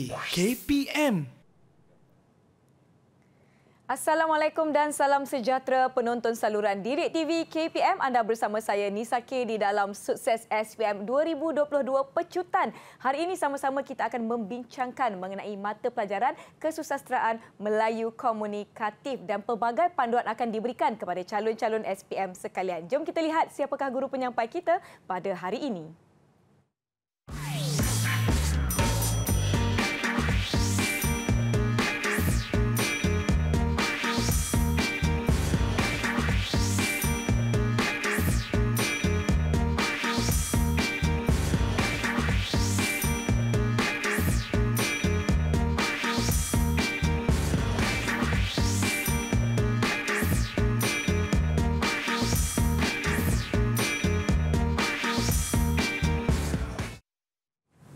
TV KPM. Assalamualaikum dan salam sejahtera penonton saluran Didik TV KPM. Anda bersama saya Nisa K di dalam Sukses SPM 2022 Pecutan. Hari ini sama-sama kita akan membincangkan mengenai mata pelajaran Kesusasteraan Melayu Komunikatif dan pelbagai panduan akan diberikan kepada calon-calon SPM sekalian. Jom kita lihat siapakah guru penyampai kita pada hari ini.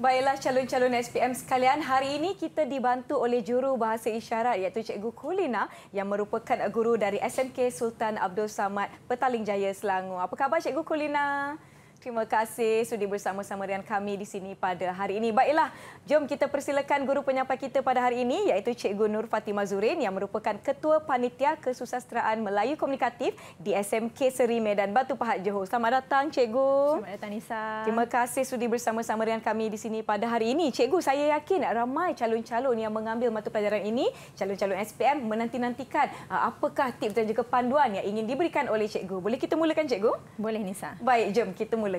Baiklah calon-calon SPM sekalian, hari ini kita dibantu oleh juru bahasa isyarat iaitu Cikgu Kulina yang merupakan guru dari SMK Sultan Abdul Samad, Petaling Jaya, Selangor. Apa khabar Cikgu Kulina? Terima kasih sudi bersama-sama dengan kami di sini pada hari ini. Baiklah, jom kita persilakan guru penyampai kita pada hari ini iaitu Cikgu Nur Fatimah Zurin yang merupakan Ketua Panitia Kesusasteraan Melayu Komunikatif di SMK Seri Medan Batu Pahat, Johor. Selamat datang Cikgu. Selamat datang Nisa. Terima kasih sudi bersama-sama dengan kami di sini pada hari ini. Cikgu, saya yakin ramai calon-calon yang mengambil mata pelajaran ini, calon-calon SPM menanti-nantikan apakah tips dan juga panduan yang ingin diberikan oleh Cikgu. Boleh kita mulakan Cikgu? Boleh Nisa. Baik, jom kita mulakan.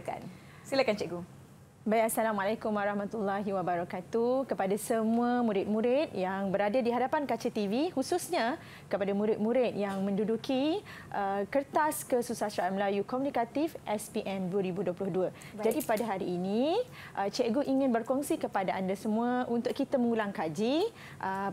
Silakan Cikgu. Baik, Assalamualaikum warahmatullahi wabarakatuh kepada semua murid-murid yang berada di hadapan kaca TV, khususnya kepada murid-murid yang menduduki kertas Kesusasteraan Melayu Komunikatif SPM 2022. Baik. Jadi pada hari ini, Cikgu ingin berkongsi kepada anda semua untuk kita mengulang kaji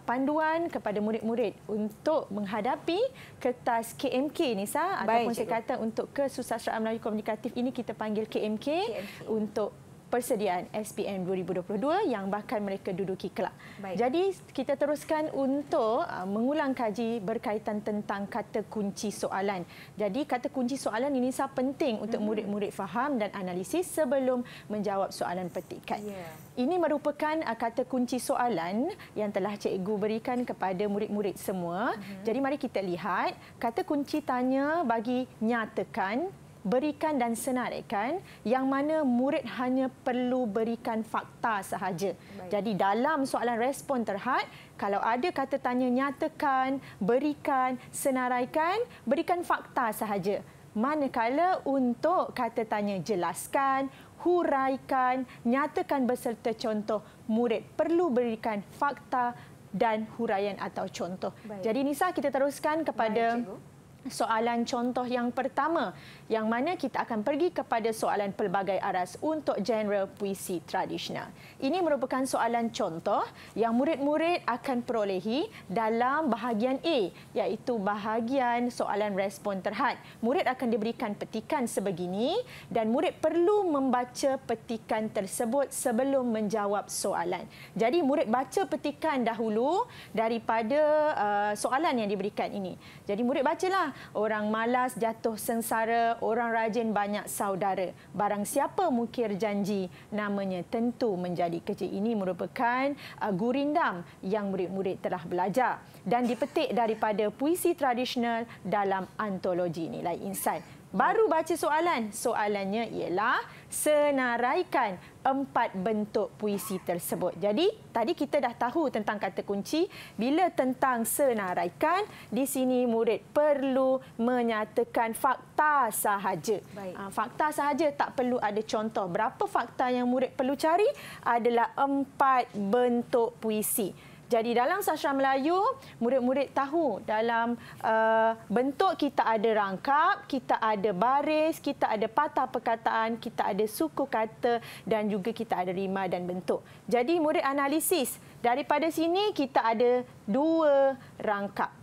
panduan kepada murid-murid untuk menghadapi kertas KMK, Nisa. Ataupun saya kata untuk Kesusasteraan Melayu Komunikatif ini kita panggil KMK. Untuk persediaan SPM 2022 yang bakal mereka duduki kelak. Baik. Jadi kita teruskan untuk mengulang kaji berkaitan tentang kata kunci soalan. Jadi kata kunci soalan ini sangat penting untuk murid-murid faham dan analisis sebelum menjawab soalan petikan. Ini merupakan kata kunci soalan yang telah cikgu berikan kepada murid-murid semua. Jadi mari kita lihat kata kunci tanya bagi nyatakan, berikan dan senaraikan, yang mana murid hanya perlu berikan fakta sahaja. Baik. Jadi dalam soalan respon terhad, kalau ada kata tanya nyatakan, berikan, senaraikan, berikan fakta sahaja. Manakala untuk kata tanya jelaskan, huraikan, nyatakan beserta contoh, murid perlu berikan fakta dan huraian atau contoh. Baik. Jadi Nisa, kita teruskan kepada soalan contoh yang pertama, yang mana kita akan pergi kepada soalan pelbagai aras untuk genre puisi tradisional. Ini merupakan soalan contoh yang murid-murid akan perolehi dalam bahagian A, iaitu bahagian soalan respon terhad. Murid akan diberikan petikan sebegini dan murid perlu membaca petikan tersebut sebelum menjawab soalan. Jadi murid baca petikan dahulu daripada soalan yang diberikan ini. Jadi murid bacalah. Orang malas jatuh sengsara, orang rajin banyak saudara. Barang siapa mukir janji, namanya tentu menjadi kerja. Ini merupakan gurindam yang murid-murid telah belajar dan dipetik daripada puisi tradisional dalam antologi Nilai Insan. Baru baca soalan. Soalannya ialah senaraikan 4 bentuk puisi tersebut. Jadi, tadi kita dah tahu tentang kata kunci. Bila tentang senaraikan, di sini murid perlu menyatakan fakta sahaja. Fakta sahaja, tak perlu ada contoh. Berapa fakta yang murid perlu cari? Adalah 4 bentuk puisi. Jadi dalam sastra Melayu, murid-murid tahu dalam bentuk kita ada rangkap, kita ada baris, kita ada patah perkataan, kita ada suku kata dan juga kita ada rima dan bentuk. Jadi murid analisis. Daripada sini kita ada 2 rangkap.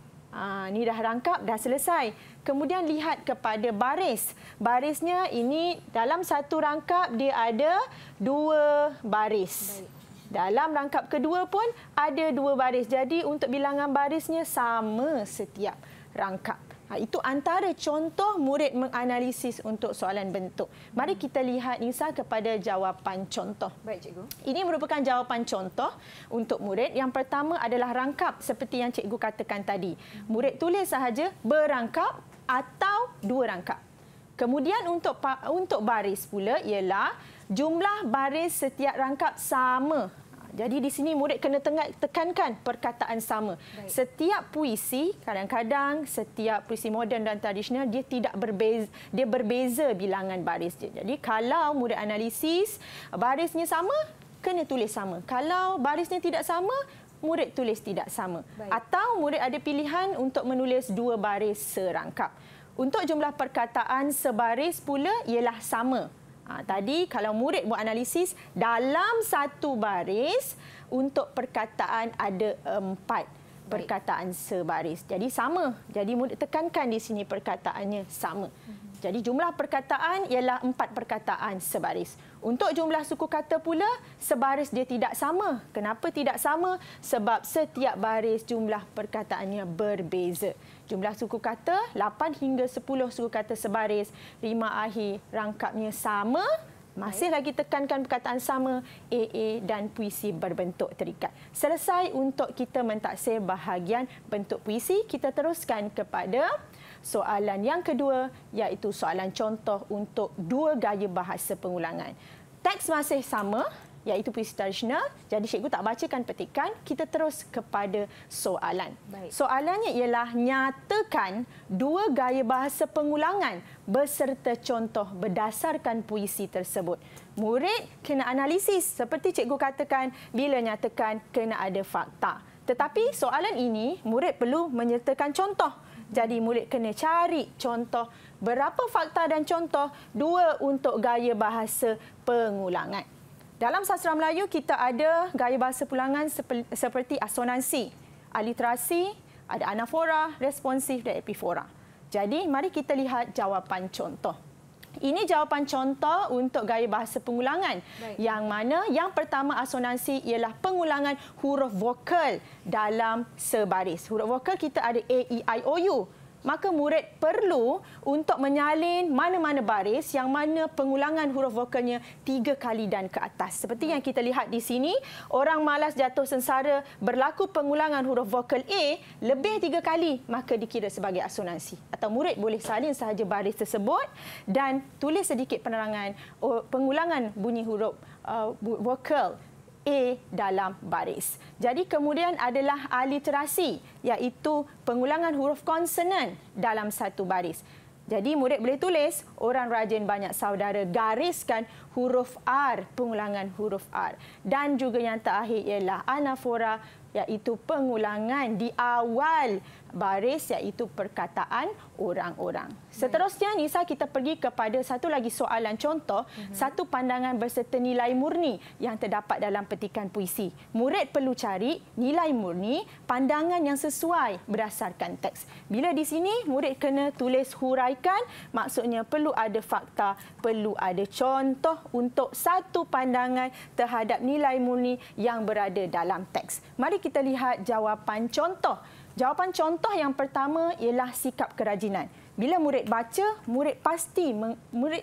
Ini dah rangkap, dah selesai. Kemudian lihat kepada baris. Barisnya ini dalam satu rangkap dia ada 2 baris. Baik. Dalam rangkap kedua pun ada 2 baris. Jadi untuk bilangan barisnya sama setiap rangkap. Itu antara contoh murid menganalisis untuk soalan bentuk. Mari kita lihat Nisa kepada jawapan contoh. Baik, cikgu. Ini merupakan jawapan contoh untuk murid. Yang pertama adalah rangkap seperti yang cikgu katakan tadi. Murid tulis sahaja berangkap atau dua rangkap. Kemudian untuk baris pula ialah jumlah baris setiap rangkap sama. Jadi di sini murid kena tekankan perkataan sama. Baik. Setiap puisi, kadang-kadang setiap puisi moden dan tradisional dia berbeza bilangan baris dia. Jadi kalau murid analisis barisnya sama, kena tulis sama. Kalau barisnya tidak sama, murid tulis tidak sama. Baik. Atau murid ada pilihan untuk menulis dua baris serangkap. Untuk jumlah perkataan sebaris pula ialah sama. Tadi kalau murid buat analisis, dalam satu baris untuk perkataan ada 4 perkataan sebaris. Jadi sama. Jadi murid tekankan di sini perkataannya sama. Jadi jumlah perkataan ialah 4 perkataan sebaris. Untuk jumlah suku kata pula, sebaris dia tidak sama. Kenapa tidak sama? Sebab setiap baris jumlah perkataannya berbeza. Jumlah suku kata 8 hingga 10 suku kata sebaris. Rima akhir rangkapnya sama. Masih lagi tekankan perkataan sama, AA dan puisi berbentuk terikat. Selesai untuk kita mentaksir bahagian bentuk puisi, kita teruskan kepada soalan yang kedua, iaitu soalan contoh untuk dua gaya bahasa pengulangan. Teks masih sama, iaitu puisi tradisional. Jadi cikgu tak bacakan petikan, kita terus kepada soalan. Baik. Soalannya ialah nyatakan dua gaya bahasa pengulangan beserta contoh berdasarkan puisi tersebut. Murid kena analisis seperti cikgu katakan, bila nyatakan kena ada fakta. Tetapi soalan ini murid perlu menyertakan contoh. Jadi murid kena cari contoh, berapa fakta dan contoh, dua untuk gaya bahasa pengulangan. Dalam sastra Melayu, kita ada gaya bahasa pengulangan seperti asonansi, aliterasi, ada anafora, responsif dan epifora. Jadi, mari kita lihat jawapan contoh. Ini jawapan contoh untuk gaya bahasa pengulangan. Baik. Yang mana yang pertama asonansi ialah pengulangan huruf vokal dalam sebaris. Huruf vokal kita ada A, E, I, O, U. Maka murid perlu untuk menyalin mana-mana baris yang mana pengulangan huruf vokalnya 3 kali dan ke atas. Seperti yang kita lihat di sini, orang malas jatuh sengsara berlaku pengulangan huruf vokal A lebih 3 kali, maka dikira sebagai asonansi. Atau murid boleh salin sahaja baris tersebut dan tulis sedikit penerangan pengulangan bunyi huruf vokal A dalam baris. Jadi kemudian adalah aliterasi, iaitu pengulangan huruf konsonan dalam satu baris. Jadi murid boleh tulis, orang rajin banyak saudara, gariskan huruf R, pengulangan huruf R. Dan juga yang terakhir ialah anafora, iaitu pengulangan di awal baris, iaitu perkataan orang-orang. Seterusnya, Nisa, kita pergi kepada satu lagi soalan contoh, satu pandangan berserta nilai murni yang terdapat dalam petikan puisi. Murid perlu cari nilai murni, pandangan yang sesuai berdasarkan teks. Bila di sini, murid kena tulis huraikan, maksudnya perlu ada fakta, perlu ada contoh untuk satu pandangan terhadap nilai murni yang berada dalam teks. Mari kita lihat jawapan contoh. Jawapan contoh yang pertama ialah sikap kerajinan. Bila murid baca, murid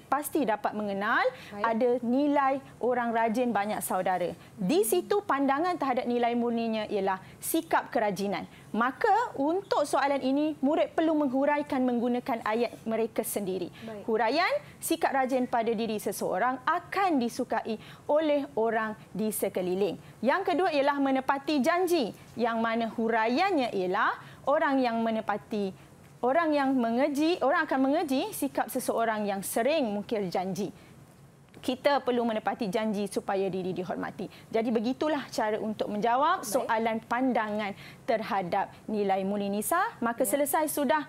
pasti dapat mengenal ada nilai orang rajin banyak saudara. Di situ pandangan terhadap nilai murninya ialah sikap kerajinan. Maka untuk soalan ini, murid perlu menghuraikan menggunakan ayat mereka sendiri. Baik. Huraian, sikap rajin pada diri seseorang akan disukai oleh orang di sekeliling. Yang kedua ialah menepati janji, yang mana huraiannya ialah orang akan mengeji sikap seseorang yang sering mungkir janji. Kita perlu menepati janji supaya diri dihormati. Jadi begitulah cara untuk menjawab soalan pandangan terhadap nilai murni, Nisa. Maka selesai sudah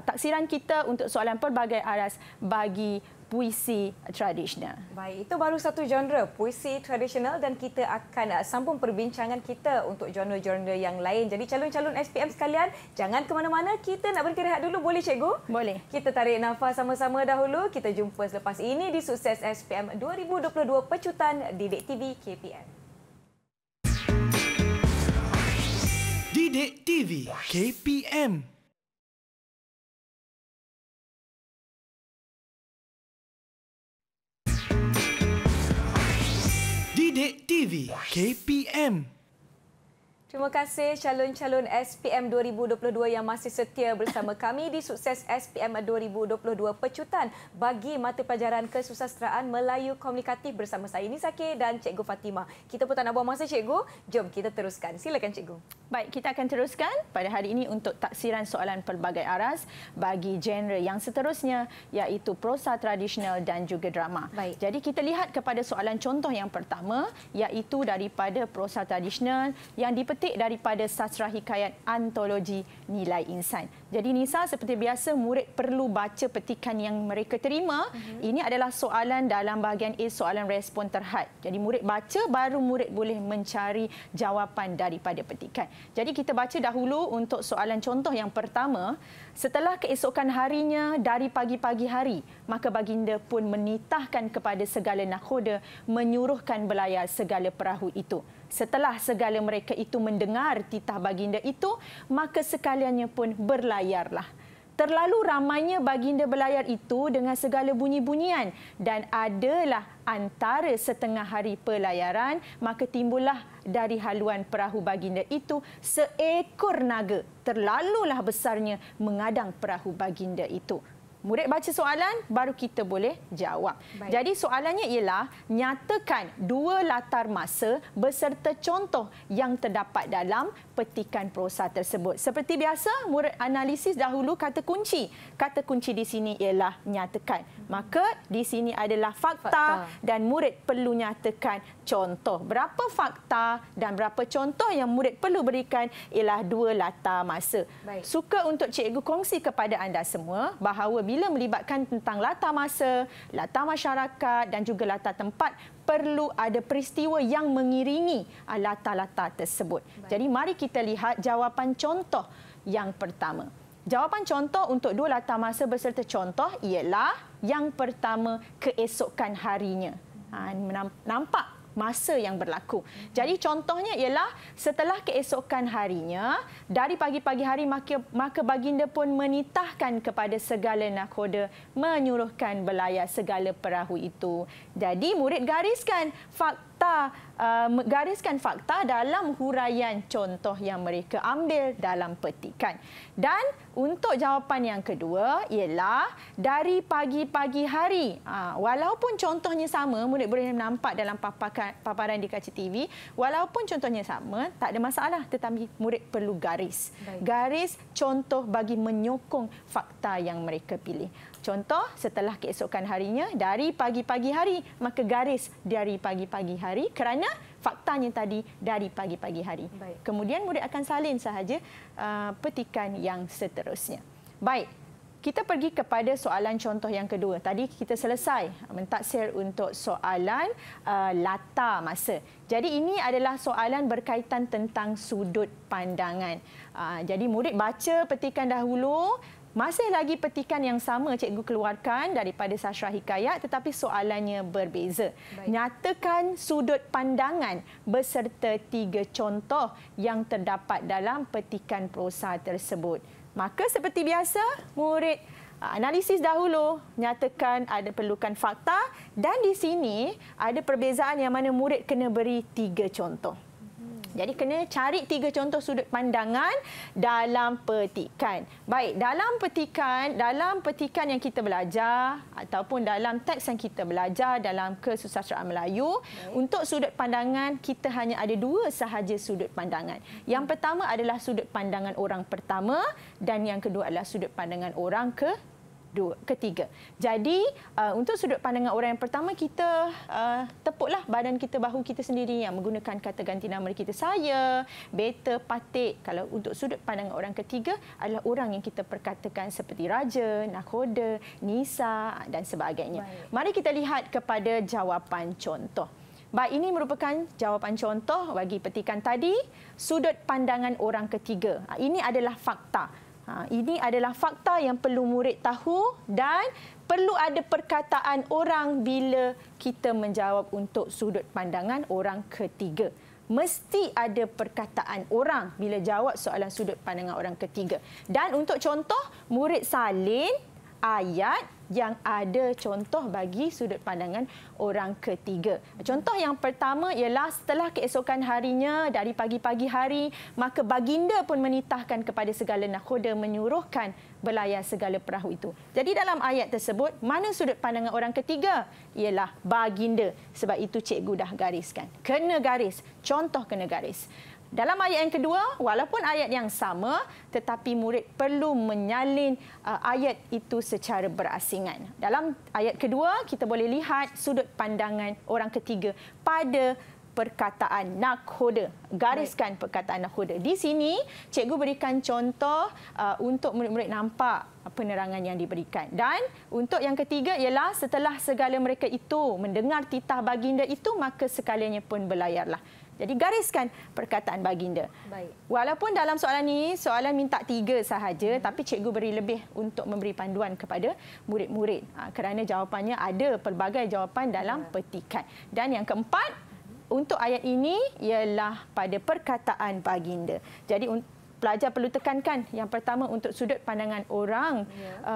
taksiran kita untuk soalan pelbagai aras bagi puisi tradisional. Baik, itu baru satu genre, puisi tradisional, dan kita akan sambung perbincangan kita untuk genre-genre yang lain. Jadi calon-calon SPM sekalian, jangan ke mana-mana, kita nak berhenti rehat dulu, boleh cikgu? Boleh. Kita tarik nafas sama-sama dahulu, kita jumpa selepas ini di Sukses SPM 2022 Pecutan Didik TV KPM. Didik TV KPM. Cek TV KPM. Terima kasih calon-calon SPM 2022 yang masih setia bersama kami di Sukses SPM 2022 Pecutan bagi mata pelajaran Kesusasteraan Melayu Komunikatif bersama saya Nisa K dan Cikgu Fatimah. Kita pun tak nak buang masa, Cikgu. Jom kita teruskan. Silakan, Cikgu. Baik, kita akan teruskan pada hari ini untuk taksiran soalan pelbagai aras bagi genre yang seterusnya iaitu prosa tradisional dan juga drama. Baik. Jadi kita lihat kepada soalan contoh yang pertama iaitu daripada prosa tradisional yang dipetik daripada sastra hikayat antologi Nilai Insan. Jadi Nisa, seperti biasa murid perlu baca petikan yang mereka terima. Ini adalah soalan dalam bahagian A, soalan respon terhad. Jadi murid baca baru murid boleh mencari jawapan daripada petikan. Jadi kita baca dahulu untuk soalan contoh yang pertama. Setelah keesokan harinya dari pagi-pagi hari, maka baginda pun menitahkan kepada segala nakhoda menyuruhkan belayar segala perahu itu. Setelah segala mereka itu mendengar titah baginda itu, maka sekaliannya pun berlayarlah. Terlalu ramainya baginda berlayar itu dengan segala bunyi-bunyian dan adalah antara setengah hari pelayaran, maka timbullah dari haluan perahu baginda itu seekor naga. Terlalulah besarnya mengadang perahu baginda itu. Murid baca soalan, baru kita boleh jawab. Baik. Jadi soalannya ialah, nyatakan dua latar masa beserta contoh yang terdapat dalam petikan prosa tersebut. Seperti biasa, murid analisis dahulu kata kunci. Kata kunci di sini ialah nyatakan. Maka di sini adalah fakta dan murid perlu nyatakan contoh. Berapa fakta dan berapa contoh yang murid perlu berikan ialah dua latar masa. Baik. Suka untuk cikgu kongsi kepada anda semua bahawa bila melibatkan tentang latar masa, latar masyarakat dan juga latar tempat, perlu ada peristiwa yang mengiringi latar-latar tersebut. Baik. Jadi mari kita lihat jawapan contoh yang pertama. Jawapan contoh untuk dua latar masa beserta contoh ialah yang pertama, keesokan harinya. Nampak masa yang berlaku. Jadi contohnya ialah setelah keesokan harinya, dari pagi-pagi hari maka baginda pun menitahkan kepada segala nakhoda menyuruhkan belayar segala perahu itu. Jadi murid gariskan fakta dalam huraian contoh yang mereka ambil dalam petikan. Dan untuk jawapan yang kedua ialah dari pagi-pagi hari. Walaupun contohnya sama, murid boleh nampak dalam paparan di kaca TV, walaupun contohnya sama, tak ada masalah, tetapi murid perlu garis. Baik. Garis contoh bagi menyokong fakta yang mereka pilih. Contoh, setelah keesokan harinya, dari pagi-pagi hari, maka garis dari pagi-pagi hari kerana faktanya tadi dari pagi-pagi hari. Baik. Kemudian murid akan salin sahaja petikan yang seterusnya. Baik, kita pergi kepada soalan contoh yang kedua. Tadi kita selesai mentaksir untuk soalan latar masa. Jadi ini adalah soalan berkaitan tentang sudut pandangan. Jadi murid baca petikan dahulu. Masih lagi petikan yang sama cikgu keluarkan daripada sastra hikayat, tetapi soalannya berbeza. Baik. Nyatakan sudut pandangan beserta 3 contoh yang terdapat dalam petikan prosa tersebut. Maka seperti biasa, murid analisis dahulu, nyatakan ada perlukan fakta, dan di sini ada perbezaan yang mana murid kena beri 3 contoh. Jadi kena cari 3 contoh sudut pandangan dalam petikan. Baik, dalam petikan yang kita belajar ataupun dalam teks yang kita belajar dalam Kesusasteraan Melayu, untuk sudut pandangan kita hanya ada 2 sahaja sudut pandangan. Yang pertama adalah sudut pandangan orang pertama dan yang kedua adalah sudut pandangan orang ketiga. Jadi untuk sudut pandangan orang yang pertama, kita tepuklah badan kita, bahu kita sendiri yang menggunakan kata ganti nama kita, saya, beta, patik. Kalau untuk sudut pandangan orang ketiga adalah orang yang kita perkatakan seperti raja, nakhoda, nisa dan sebagainya. Baik. Mari kita lihat kepada jawapan contoh. Baik, ini merupakan jawapan contoh bagi petikan tadi, sudut pandangan orang ketiga. Ini adalah fakta. Ini adalah fakta yang perlu murid tahu dan perlu ada perkataan orang bila kita menjawab untuk sudut pandangan orang ketiga. Mesti ada perkataan orang bila jawab soalan sudut pandangan orang ketiga. Dan untuk contoh, murid salin ayat yang ada contoh bagi sudut pandangan orang ketiga. Contoh yang pertama ialah setelah keesokan harinya dari pagi-pagi hari, maka baginda pun menitahkan kepada segala nakhoda menyuruhkan berlayar segala perahu itu. Jadi dalam ayat tersebut, mana sudut pandangan orang ketiga? Ialah baginda. Sebab itu cikgu dah gariskan. Kena garis. Contoh kena garis. Dalam ayat yang kedua, walaupun ayat yang sama, tetapi murid perlu menyalin ayat itu secara berasingan. Dalam ayat kedua, kita boleh lihat sudut pandangan orang ketiga pada perkataan nakhoda. Gariskan perkataan nakhoda. Di sini, cikgu berikan contoh untuk murid-murid nampak penerangan yang diberikan. Dan untuk yang ketiga ialah setelah segala mereka itu mendengar titah baginda itu, maka sekaliannya pun berlayarlah. Jadi gariskan perkataan baginda. Baik. Walaupun dalam soalan ini, soalan minta 3 sahaja, tapi cikgu beri lebih untuk memberi panduan kepada murid-murid. Kerana jawapannya ada pelbagai jawapan dalam petikan. Dan yang keempat, untuk ayat ini ialah pada perkataan baginda. Jadi pelajar perlu tekankan yang pertama untuk sudut pandangan orang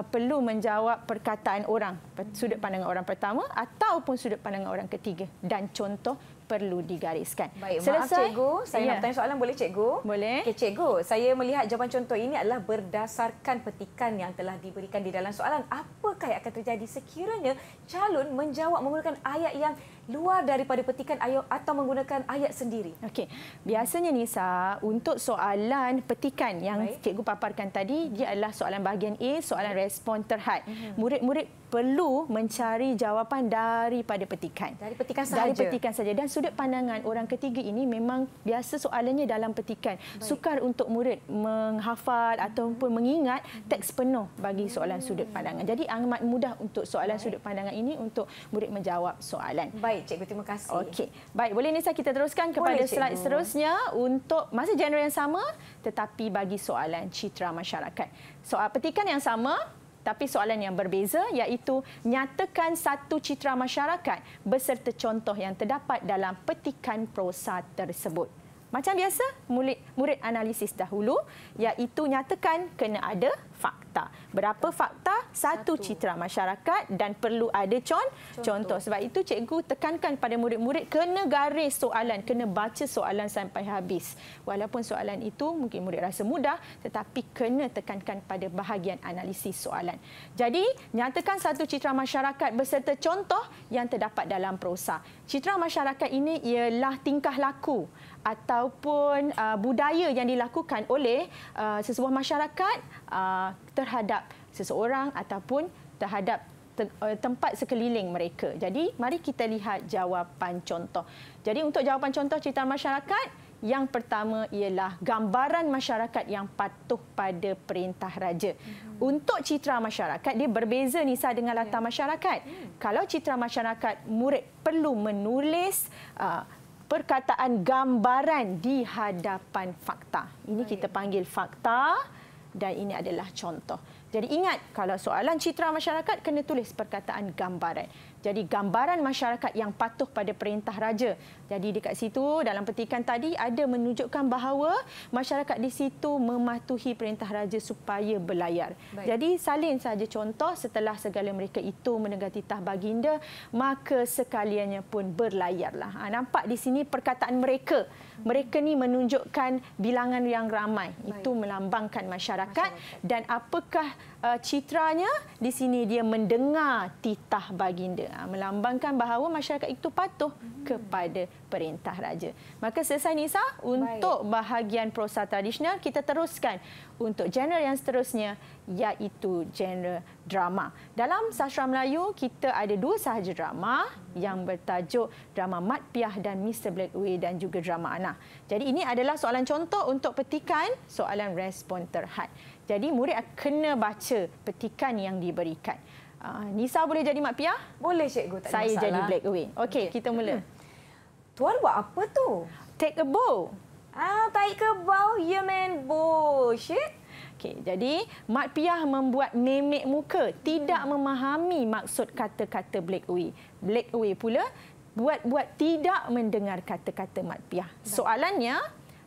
perlu menjawab perkataan orang. Sudut pandangan orang pertama ataupun sudut pandangan orang ketiga. Dan contoh perlu digariskan. Baik, maaf cikgu, saya nak bertanya soalan, boleh cikgu? Boleh. Okey cikgu, saya melihat jawapan contoh ini adalah berdasarkan petikan yang telah diberikan di dalam soalan. Apakah yang akan terjadi sekiranya calon menjawab menggunakan ayat yang luar daripada petikan ayat atau menggunakan ayat sendiri? Okey, biasanya Nisa, untuk soalan petikan yang cikgu paparkan tadi, dia adalah soalan bahagian A, soalan respon terhad. Murid-murid perlu mencari jawapan daripada petikan. Dari petikan sahaja? Dari petikan saja. Dan sudut pandangan orang ketiga ini memang biasa soalannya dalam petikan. Sukar untuk murid menghafal ataupun mengingat teks penuh bagi soalan sudut pandangan. Jadi amat mudah untuk soalan sudut pandangan ini untuk murid menjawab soalan. Baik, cikgu, terima kasih. Okey. Baik, boleh Nisa kita teruskan kepada slide seterusnya untuk masih genre yang sama tetapi bagi soalan citra masyarakat. Soal petikan yang sama tapi soalan yang berbeza iaitu nyatakan satu citra masyarakat beserta contoh yang terdapat dalam petikan prosa tersebut. Macam biasa, murid analisis dahulu iaitu nyatakan kena ada fakta. Berapa fakta? Satu citra masyarakat dan perlu ada contoh. Sebab itu cikgu tekankan pada murid-murid kena garis soalan, kena baca soalan sampai habis. Walaupun soalan itu mungkin murid rasa mudah tetapi kena tekankan pada bahagian analisis soalan. Jadi, nyatakan satu citra masyarakat beserta contoh yang terdapat dalam prosa. Citra masyarakat ini ialah tingkah laku ataupun budaya yang dilakukan oleh sesebuah masyarakat terhadap seseorang ataupun terhadap tempat sekeliling mereka. Jadi, mari kita lihat jawapan contoh. Jadi, untuk jawapan contoh citra masyarakat, yang pertama ialah gambaran masyarakat yang patuh pada perintah raja. Untuk citra masyarakat, dia berbeza Nisa dengan latar masyarakat. Kalau citra masyarakat, murid perlu menulis perkataan gambaran di hadapan fakta. Ini kita panggil fakta dan ini adalah contoh. Jadi ingat, kalau soalan citra masyarakat kena tulis perkataan gambaran. Jadi gambaran masyarakat yang patuh pada perintah raja. Jadi dekat situ dalam petikan tadi ada menunjukkan bahawa masyarakat di situ mematuhi perintah raja supaya berlayar. Jadi salin saja contoh setelah segala mereka itu mendengar titah baginda, maka sekaliannya pun berlayarlah. Nampak di sini perkataan mereka. Mereka ni menunjukkan bilangan yang ramai. Itu melambangkan masyarakat. Dan apakah citranya? Di sini dia mendengar titah baginda. Melambangkan bahawa masyarakat itu patuh kepada perintah raja. Maka selesai Nisa untuk bahagian prosa tradisional. Kita teruskan untuk genre yang seterusnya iaitu genre drama. Dalam sastra Melayu kita ada 2 sahaja drama yang bertajuk drama Mat Piah dan Mr. Blackway dan juga drama Ana. Jadi ini adalah soalan contoh untuk petikan soalan respon terhad. Jadi murid kena baca petikan yang diberikan. Nisa boleh jadi Mat Piah? Boleh cikgu, tak ada Saya masalah. jadi Blackway. Okey, kita mula. Tuan buat apa tu? Take a bow. Taik ke bawah, ya man, bullshit. Okey, jadi Mat Piah membuat memek muka, tidak memahami maksud kata-kata Blackway. Blackway pula buat-buat tidak mendengar kata-kata Mat Piah. Soalannya,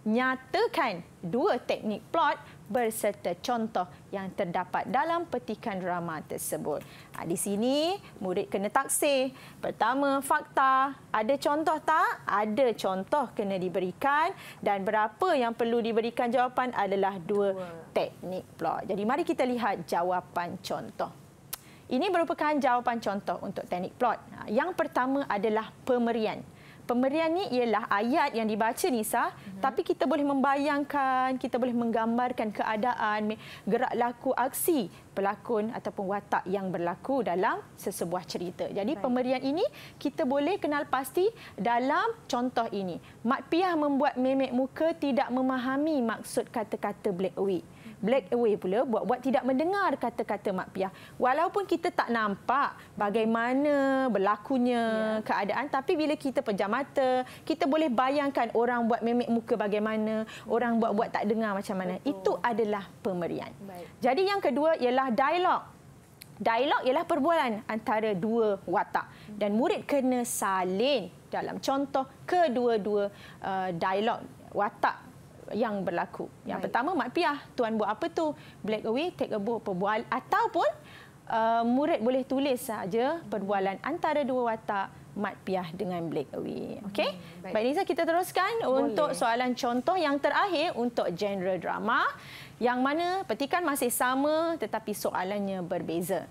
nyatakan 2 teknik plot berserta contoh yang terdapat dalam petikan drama tersebut. Di sini murid kena taksir. Pertama, fakta. Ada contoh tak? Ada contoh kena diberikan dan berapa yang perlu diberikan jawapan adalah 2 teknik plot. Jadi mari kita lihat jawapan contoh. Ini merupakan jawapan contoh untuk teknik plot. Yang pertama adalah pemerian. Pemberian ni ialah ayat yang dibaca, Nisa, tapi kita boleh membayangkan, kita boleh menggambarkan keadaan, gerak laku aksi pelakon ataupun watak yang berlaku dalam sesebuah cerita. Jadi pemberian ini kita boleh kenal pasti dalam contoh ini. Mak Piah membuat memek muka tidak memahami maksud kata-kata Black Away. Black Away pula buat-buat tidak mendengar kata-kata Mak Piah. Walaupun kita tak nampak bagaimana berlakunya keadaan, tapi bila kita pejam mata, kita boleh bayangkan orang buat memek muka bagaimana, orang buat-buat tak dengar macam mana. Itu adalah pemberian. Jadi yang kedua ialah dialog. Dialog ialah perbualan antara dua watak dan murid kena salin dalam contoh kedua-dua dialog watak yang berlaku. Yang pertama, Mak Piah, tuan buat apa tu? Black Away, take a bow, perbualan. Ataupun murid boleh tulis saja perbualan antara dua watak Mak Piah dengan Black Away. Okey? Baik Nisa, kita teruskan untuk soalan contoh yang terakhir untuk genre drama, yang mana petikan masih sama tetapi soalannya berbeza.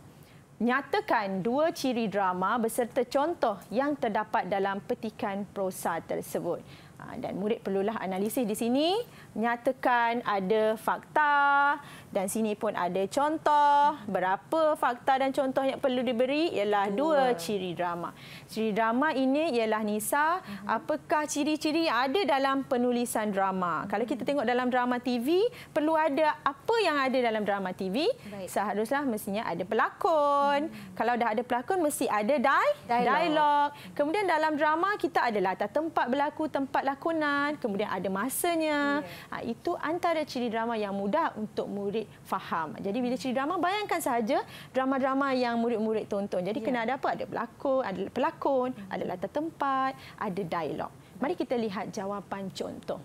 Nyatakan 2 ciri drama beserta contoh yang terdapat dalam petikan prosa tersebut. Dan murid perlulah analisis di sini. Nyatakan ada fakta dan sini pun ada contoh. Berapa fakta dan contoh yang perlu diberi ialah 2 ciri drama. Ciri drama ini ialah, Nisa, apakah ciri-ciri yang ada dalam penulisan drama. Kalau kita tengok dalam drama TV, perlu ada apa yang ada dalam drama TV. Seharusnya mestinya ada pelakon. Kalau dah ada pelakon, mesti ada dialog. Kemudian dalam drama kita ada latar tempat berlaku, tempat lakonan, kemudian ada masanya. Itu antara ciri drama yang mudah untuk murid faham. Jadi bila ciri drama, bayangkan sahaja drama-drama yang murid-murid tonton. Jadi kena ada apa? Ada pelakon, ada latar tempat, ada dialog. Mari kita lihat jawapan contoh.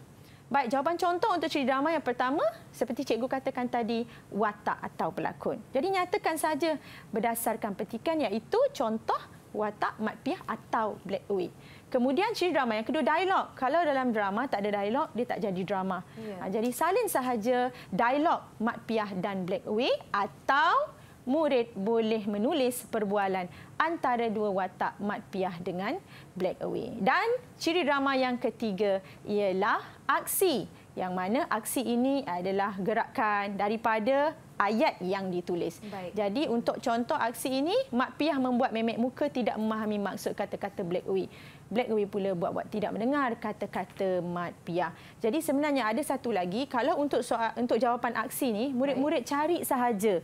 Baik, jawapan contoh untuk ciri drama yang pertama, seperti cikgu katakan tadi, watak atau pelakon. Jadi nyatakan saja berdasarkan petikan, iaitu contoh watak Mak Piah atau Black Away. Kemudian ciri drama yang kedua, dialog. Kalau dalam drama tak ada dialog, dia tak jadi drama. Jadi salin sahaja dialog Mak Piah dan Black Away, atau murid boleh menulis perbualan antara dua watak Mak Piah dengan Black Away. Dan ciri drama yang ketiga ialah aksi, yang mana aksi ini adalah gerakan daripada ayat yang ditulis. Jadi untuk contoh aksi ini, Mak Piah membuat memek muka tidak memahami maksud kata-kata Black Away. Black Away pula buat-buat tidak mendengar kata-kata Mak Piah. Jadi sebenarnya ada satu lagi, kalau untuk jawapan aksi ni, murid-murid cari sahaja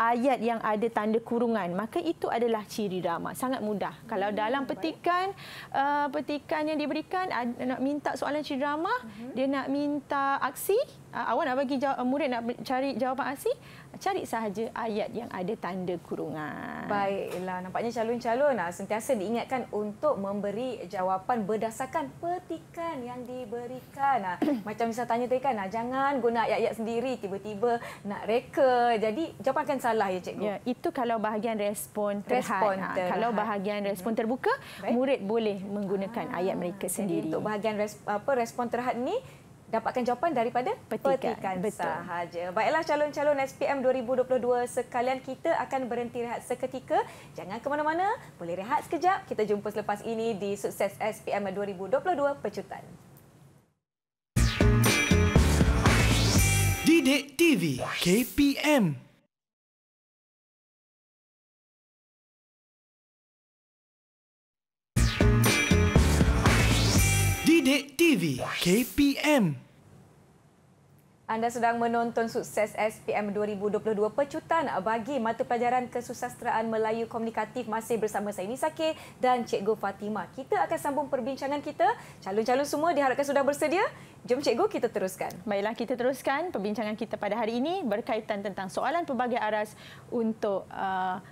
ayat yang ada tanda kurungan, maka itu adalah ciri drama. Sangat mudah. Kalau dalam petikan yang diberikan, nak minta soalan ciri drama, dia nak minta aksi, awak nak bagi murid nak cari jawapan aksi, cari sahaja ayat yang ada tanda kurungan. Baiklah, nampaknya calon-calon sentiasa diingatkan untuk memberi jawapan berdasarkan petikan yang diberikan. Macam misal tanya tadi kan, jangan guna ayat-ayat sendiri, tiba-tiba nak reka. Jadi jawapan akan salah, ya cikgu? Ya, itu kalau bahagian respon terhad. Kalau bahagian respon terbuka, murid boleh menggunakan ayat mereka sendiri. Untuk bahagian respon terhad ni, dapatkan jawapan daripada petikan sahaja. Baiklah calon-calon SPM 2022 sekalian, kita akan berhenti rehat seketika. Jangan ke mana-mana, boleh rehat sekejap. Kita jumpa selepas ini di Sukses SPM 2022 Pecutan. Didik TV KPM. Didik TV KPM. Anda sedang menonton Sukses SPM 2022 Pecutan bagi mata pelajaran Kesusasteraan Melayu Komunikatif, masih bersama saya Nisa K dan Cikgu Fatimah. Kita akan sambung perbincangan kita. Calon-calon semua diharapkan sudah bersedia. Jom cikgu, kita teruskan. Baiklah, kita teruskan perbincangan kita pada hari ini berkaitan tentang soalan pelbagai aras untuk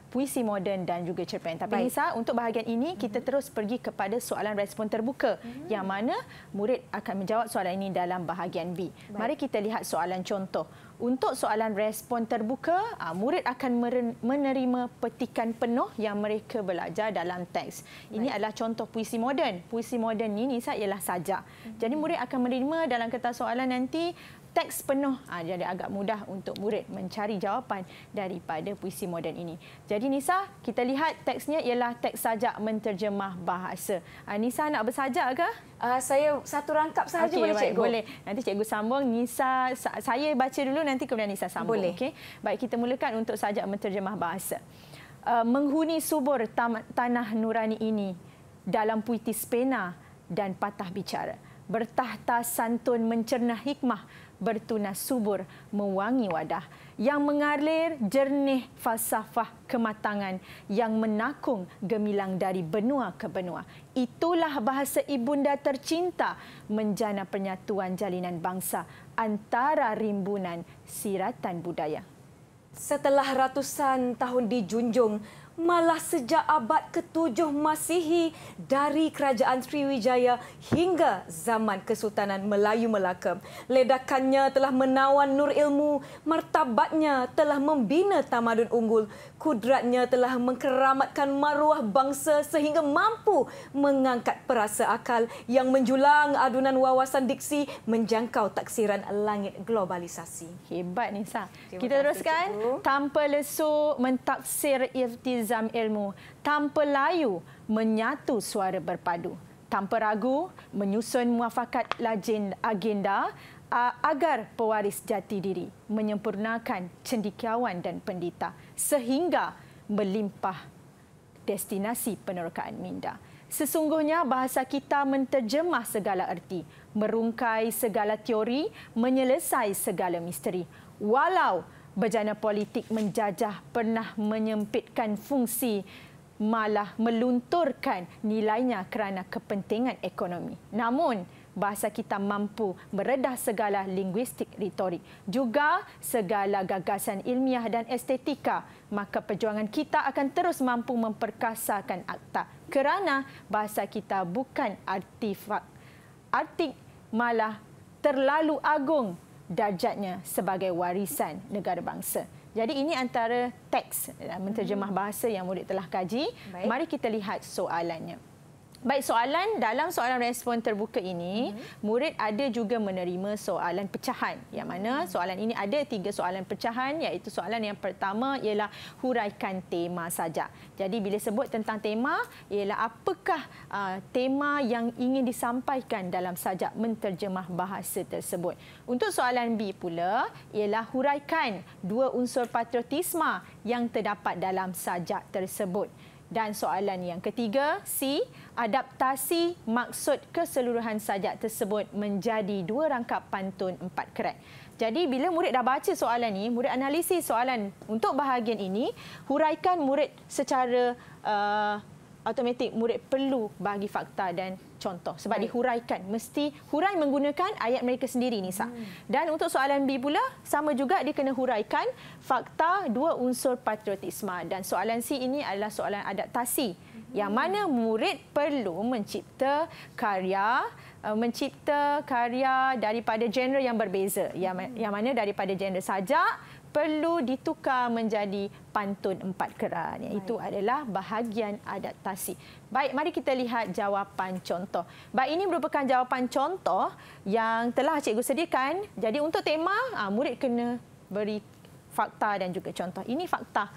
puisi moden dan juga cerpen. Tapi Nisa, untuk bahagian ini kita terus pergi kepada soalan respon terbuka yang mana murid akan menjawab soalan ini dalam bahagian B. Mari kita lihat soalan contoh. Untuk soalan respon terbuka, murid akan menerima petikan penuh yang mereka belajar dalam teks. Ini adalah contoh puisi moden. Puisi moden ini Nisa ialah sajak. Jadi murid akan menerima dalam kertas soalan nanti teks penuh. Jadi agak mudah untuk murid mencari jawapan daripada puisi moden ini. Jadi Nisa, kita lihat teksnya ialah teks sajak menterjemah bahasa. Nisa nak bersajak ke? Saya satu rangkap sahaja boleh cikgu? Boleh. Nanti cikgu sambung. Nisa, saya baca dulu, nanti kemudian Nisa sambung. Boleh. Okay? Baik, kita mulakan untuk sajak menterjemah bahasa. Menghuni subur tanah nurani ini dalam puitis pena dan patah bicara. Bertahta santun mencerna hikmah, bertunas subur mewangi wadah, yang mengalir jernih falsafah kematangan, yang menakung gemilang dari benua ke benua. Itulah bahasa ibunda tercinta, menjana penyatuan jalinan bangsa antara rimbunan siratan budaya. Setelah ratusan tahun dijunjung, malah sejak abad ke-7 Masihi dari Kerajaan Sriwijaya hingga zaman Kesultanan Melayu Melaka. Ledakannya telah menawan nur ilmu, martabatnya telah membina tamadun unggul, kudratnya telah mengkeramatkan maruah bangsa sehingga mampu mengangkat perasa akal yang menjulang adunan wawasan diksi menjangkau taksiran langit globalisasi. Hebat Nisa. Terima Kita kasih, teruskan. cikgu. Tanpa lesu mentaksir iltizam ilmu, tanpa layu menyatu suara berpadu, tanpa ragu menyusun muafakat lajin agenda agar pewaris jati diri menyempurnakan cendekiawan dan pendita sehingga melimpah destinasi penerokaan minda. Sesungguhnya bahasa kita menterjemah segala erti, merungkai segala teori, menyelesai segala misteri. Walau bejana politik menjajah pernah menyempitkan fungsi, malah melunturkan nilainya kerana kepentingan ekonomi. Namun, bahasa kita mampu meredah segala linguistik retorik, juga segala gagasan ilmiah dan estetika. Maka perjuangan kita akan terus mampu memperkasakan akta. Kerana bahasa kita bukan artifak, malah terlalu agung darjatnya sebagai warisan negara bangsa. Jadi ini antara teks menterjemah bahasa yang murid telah kaji. Baik. Mari kita lihat soalannya. Baik, dalam soalan respon terbuka ini, murid ada juga menerima soalan pecahan. Yang mana soalan ini ada 3 soalan pecahan, iaitu soalan yang pertama ialah huraikan tema sajak. Jadi bila sebut tentang tema, ialah apakah tema yang ingin disampaikan dalam sajak menterjemah bahasa tersebut. Untuk soalan B pula, ialah huraikan 2 unsur patriotisme yang terdapat dalam sajak tersebut. Dan soalan yang ketiga, C, adaptasi maksud keseluruhan sajak tersebut menjadi 2 rangkap pantun 4 kerat. Jadi bila murid dah baca soalan ini, murid analisis soalan untuk bahagian ini, huraikan murid secara automatik murid perlu bagi fakta dan contoh. Sebab dihuraikan, mesti hurai menggunakan ayat mereka sendiri, Nisa. Dan untuk soalan B pula, sama juga dia kena huraikan fakta 2 unsur patriotisme. Dan soalan C ini adalah soalan adaptasi. Yang mana murid perlu mencipta karya daripada genre yang berbeza. Yang mana daripada genre sajak, perlu ditukar menjadi pantun 4 kerat. Itu adalah bahagian adaptasi. Baik, mari kita lihat jawapan contoh. Baik, ini merupakan jawapan contoh yang telah cikgu sediakan. Jadi untuk tema, murid kena beri fakta dan juga contoh. Ini fakta.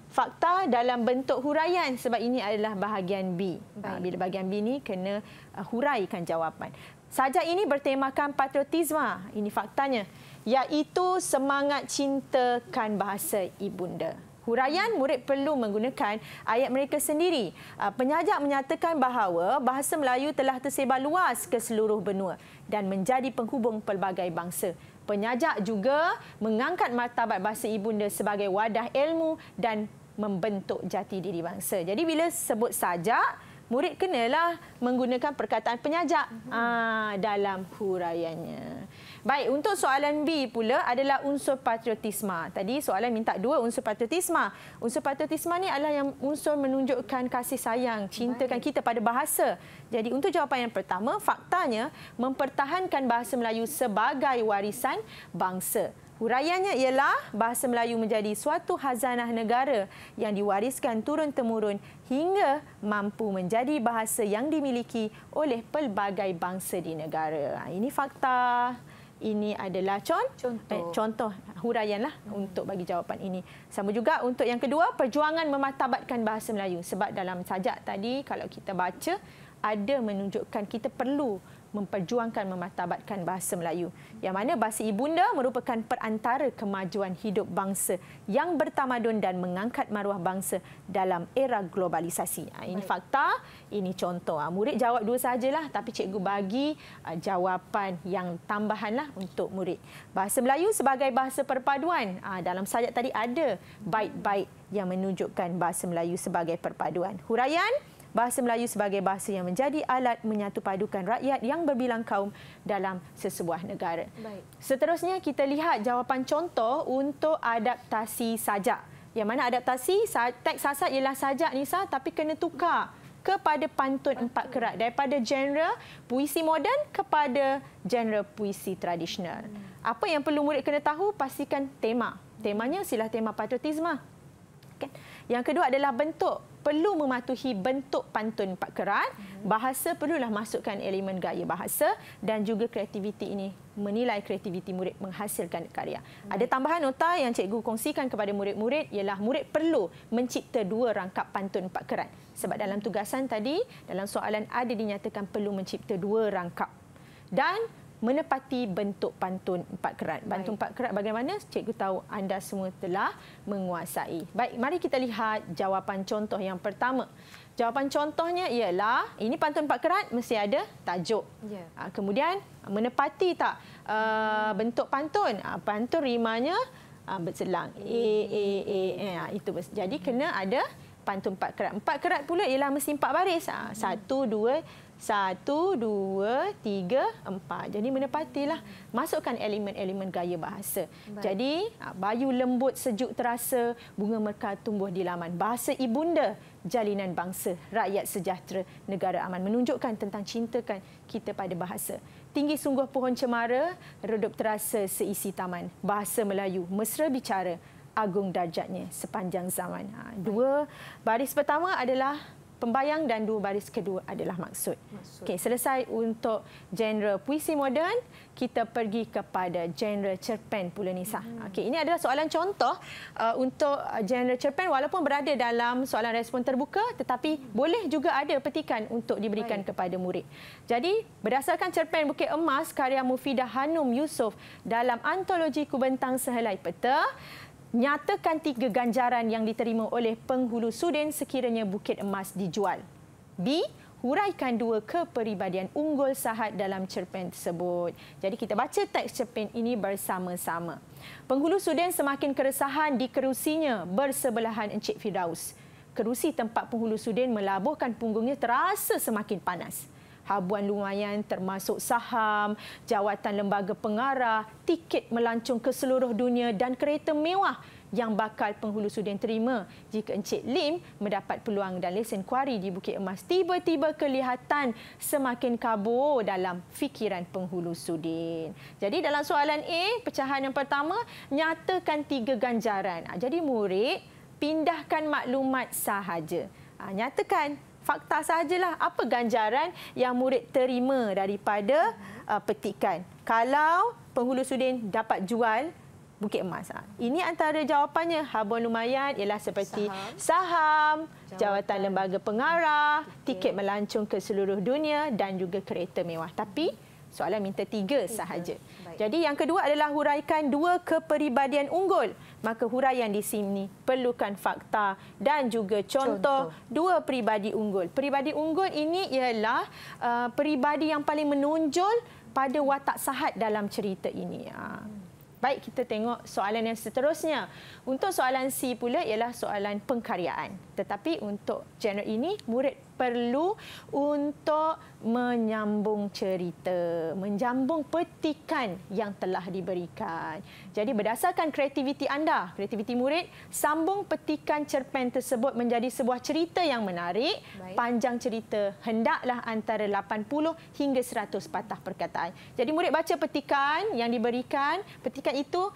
Fakta dalam bentuk huraian sebab ini adalah bahagian B. Bila bahagian B ni kena huraikan jawapan. Sajak ini bertemakan patriotisme. Ini faktanya. Iaitu semangat cintakan bahasa ibunda. Huraian murid perlu menggunakan ayat mereka sendiri. Penyajak menyatakan bahawa bahasa Melayu telah tersebar luas ke seluruh benua dan menjadi penghubung pelbagai bangsa. Penyajak juga mengangkat martabat bahasa ibunda sebagai wadah ilmu dan membentuk jati diri bangsa. Jadi bila sebut sajak, murid kenalah menggunakan perkataan penyajak dalam huraiannya. Baik, untuk soalan B pula adalah unsur patriotisme. Tadi soalan minta 2 unsur patriotisme. Unsur patriotisme ni adalah yang unsur menunjukkan kasih sayang, cintakan kita pada bahasa. Jadi untuk jawapan yang pertama, faktanya mempertahankan bahasa Melayu sebagai warisan bangsa. Huraiannya ialah bahasa Melayu menjadi suatu khazanah negara yang diwariskan turun-temurun hingga mampu menjadi bahasa yang dimiliki oleh pelbagai bangsa di negara. Ini fakta. Ini adalah contoh huraian untuk bagi jawapan ini. Sama juga untuk yang kedua, perjuangan memartabatkan bahasa Melayu. Sebab dalam sajak tadi kalau kita baca ada menunjukkan kita perlu memperjuangkan memartabatkan bahasa Melayu. Yang mana bahasa ibunda merupakan perantara kemajuan hidup bangsa yang bertamadun dan mengangkat maruah bangsa dalam era globalisasi. Ini fakta, ini contoh. Murid jawab dua sajalah, tapi cikgu bagi jawapan yang tambahanlah untuk murid. Bahasa Melayu sebagai bahasa perpaduan. Dalam sajak tadi ada bait-bait yang menunjukkan bahasa Melayu sebagai perpaduan. Huraian, bahasa Melayu sebagai bahasa yang menjadi alat menyatu padukan rakyat yang berbilang kaum dalam sesebuah negara. Baik. Seterusnya kita lihat jawapan contoh untuk adaptasi sajak. Yang mana adaptasi teks asal ialah sajak Nisa, tapi kena tukar kepada pantun empat kerat daripada genre puisi moden kepada genre puisi tradisional. Apa yang perlu murid kena tahu? Pastikan tema. Temanya silah tema patriotisme. Okay. Yang kedua adalah bentuk. Perlu mematuhi bentuk pantun empat kerat. Bahasa perlulah masukkan elemen gaya bahasa dan juga kreativiti ini menilai kreativiti murid menghasilkan karya. Ada tambahan nota yang cikgu kongsikan kepada murid-murid ialah murid perlu mencipta 2 rangkap pantun empat kerat. Sebab dalam tugasan tadi, dalam soalan ada dinyatakan perlu mencipta 2 rangkap. Dan menepati bentuk pantun empat kerat. Pantun empat kerat bagaimana? Cikgu tahu anda semua telah menguasai. Baik, mari kita lihat jawapan contoh yang pertama. Jawapan contohnya ialah, ini pantun empat kerat mesti ada tajuk. Kemudian menepati tak bentuk pantun? Pantun rimanya berselang. Itu. Jadi kena ada pantun empat kerat. Empat kerat pula ialah mesti 4 baris. 1, 2, 1, 2, 3, 4. Jadi menepatilah. Masukkan elemen-elemen gaya bahasa. Baik. Jadi bayu lembut sejuk terasa, bunga mekar tumbuh di laman. Bahasa ibunda, jalinan bangsa, rakyat sejahtera, negara aman. Menunjukkan tentang cintakan kita pada bahasa. Tinggi sungguh pohon cemara, redup terasa seisi taman. Bahasa Melayu, mesra bicara, agung darjatnya sepanjang zaman. 2 baris pertama adalah pembayang dan 2 baris kedua adalah maksud. Okey, selesai untuk genre puisi moden, kita pergi kepada genre cerpen pula Nisa. Okey, ini adalah soalan contoh untuk genre cerpen walaupun berada dalam soalan respon terbuka tetapi boleh juga ada petikan untuk diberikan kepada murid. Jadi, berdasarkan cerpen Bukit Emas karya Mufidah Hanum Yusof dalam antologi Kubentang Sehelai Peta, nyatakan 3 ganjaran yang diterima oleh penghulu Sudin sekiranya Bukit Emas dijual. B. Huraikan 2 kepribadian unggul Sahat dalam cerpen tersebut. Jadi kita baca teks cerpen ini bersama-sama. Penghulu Sudin semakin keresahan di kerusinya bersebelahan Encik Firdaus. Kerusi tempat penghulu Sudin melabuhkan punggungnya terasa semakin panas. Habuan lumayan termasuk saham, jawatan lembaga pengarah, tiket melancong ke seluruh dunia dan kereta mewah yang bakal penghulu Sudin terima jika Encik Lim mendapat peluang dan lesen kuari di Bukit Emas. Tiba-tiba kelihatan semakin kabur dalam fikiran penghulu Sudin. Jadi dalam soalan A, pecahan yang pertama, nyatakan 3 ganjaran. Jadi murid, pindahkan maklumat sahaja. Nyatakan fakta sahajalah apa ganjaran yang murid terima daripada petikan. Kalau penghulu Sudin dapat jual Bukit Emas. Ini antara jawapannya. Habuan lumayan ialah seperti saham, jawatan lembaga pengarah, tiket melancong ke seluruh dunia dan juga kereta mewah. Tapi soalan minta 3 sahaja. Jadi yang kedua adalah huraikan 2 kepribadian unggul. Maka huraian di sini perlukan fakta dan juga contoh 2 peribadi unggul. Peribadi unggul ini ialah peribadi yang paling menonjol pada watak Sahat dalam cerita ini. Baik, kita tengok soalan yang seterusnya. Untuk soalan C pula ialah soalan pengkaryaan. Tetapi untuk genre ini, murid perlu untuk menyambung cerita, menjambung petikan yang telah diberikan. Jadi berdasarkan kreativiti anda, kreativiti murid, sambung petikan cerpen tersebut menjadi sebuah cerita yang menarik. Panjang cerita hendaklah antara 80 hingga 100 patah perkataan. Jadi murid baca petikan yang diberikan, petikan itu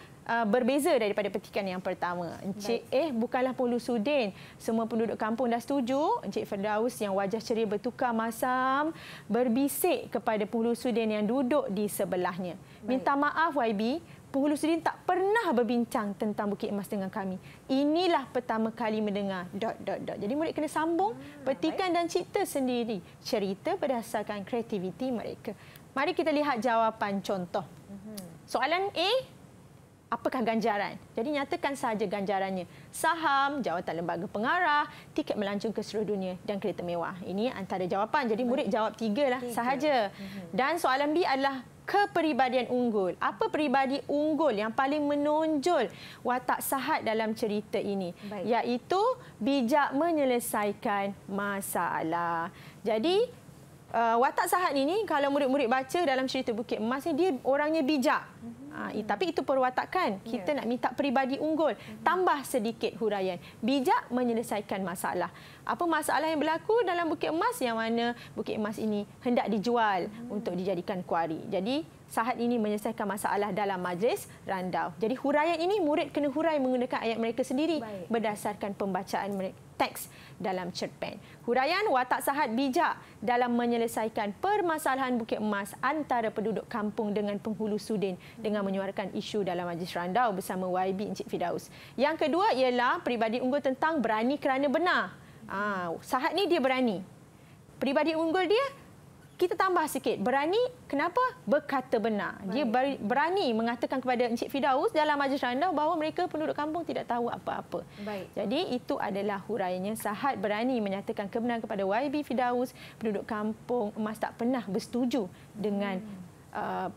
berbeza daripada petikan yang pertama. Encik bukanlah Penghulu Sudin. Semua penduduk kampung dah setuju. Encik Firdaus yang wajah ceria bertukar masam berbisik kepada Penghulu Sudin yang duduk di sebelahnya. Minta maaf YB, Penghulu Sudin tak pernah berbincang tentang Bukit Emas dengan kami. Inilah pertama kali mendengar... Jadi murid kena sambung petikan dan cipta sendiri. Cerita berdasarkan kreativiti mereka. Mari kita lihat jawapan contoh. Soalan A, apakah ganjaran? Jadi nyatakan sahaja ganjarannya. Saham, jawatan lembaga pengarah, tiket melancong ke seluruh dunia dan kereta mewah. Ini antara jawapan. Jadi murid jawab 3 lah sahaja. Dan soalan B adalah kepribadian unggul. Apa peribadi unggul yang paling menonjol watak Sahad dalam cerita ini? Iaitu bijak menyelesaikan masalah. Jadi watak Sahad ini kalau murid-murid baca dalam cerita Bukit Emas ni, dia orangnya bijak. Tapi itu perwatakan. Kita nak minta peribadi unggul. Tambah sedikit huraian. Bijak menyelesaikan masalah. Apa masalah yang berlaku dalam Bukit Emas yang mana Bukit Emas ini hendak dijual untuk dijadikan kuari. Jadi Sahad ini menyelesaikan masalah dalam majlis randau. Jadi huraian ini murid kena hurai menggunakan ayat mereka sendiri berdasarkan pembacaan mereka. Teks dalam cerpen. Huraian watak Sahad bijak dalam menyelesaikan permasalahan Bukit Emas antara penduduk kampung dengan Penghulu Sudin dengan menyuarakan isu dalam majlis randau bersama YB Encik Firdaus. Yang kedua ialah peribadi unggul tentang berani kerana benar. Sahad ni dia berani. Peribadi unggul dia, kita tambah sikit. Berani, kenapa? Berkata benar. Dia berani mengatakan kepada Encik Firdaus dalam majlis randau bahawa mereka penduduk kampung tidak tahu apa-apa. Jadi itu adalah huraiannya. Sahad berani menyatakan kebenaran kepada YB Firdaus. Penduduk kampung Emas tak pernah bersetuju dengan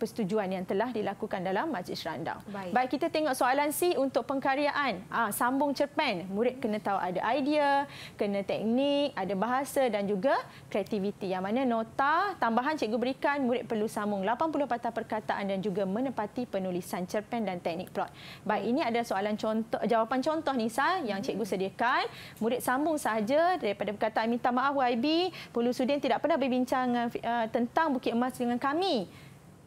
persetujuan yang telah dilakukan dalam majlis randau. Baik, kita tengok soalan C untuk pengkaryaan. Sambung cerpen. Murid kena tahu ada idea, kena teknik, ada bahasa dan juga kreativiti. Yang mana nota tambahan cikgu berikan, murid perlu sambung 80 patah perkataan dan juga menepati penulisan cerpen dan teknik plot. Baik, ini ada soalan contoh, jawapan contoh Nisa yang cikgu sediakan. Murid sambung sahaja daripada perkataan minta maaf YB, Penghulu Sudin tidak pernah berbincang tentang Bukit Emas dengan kami.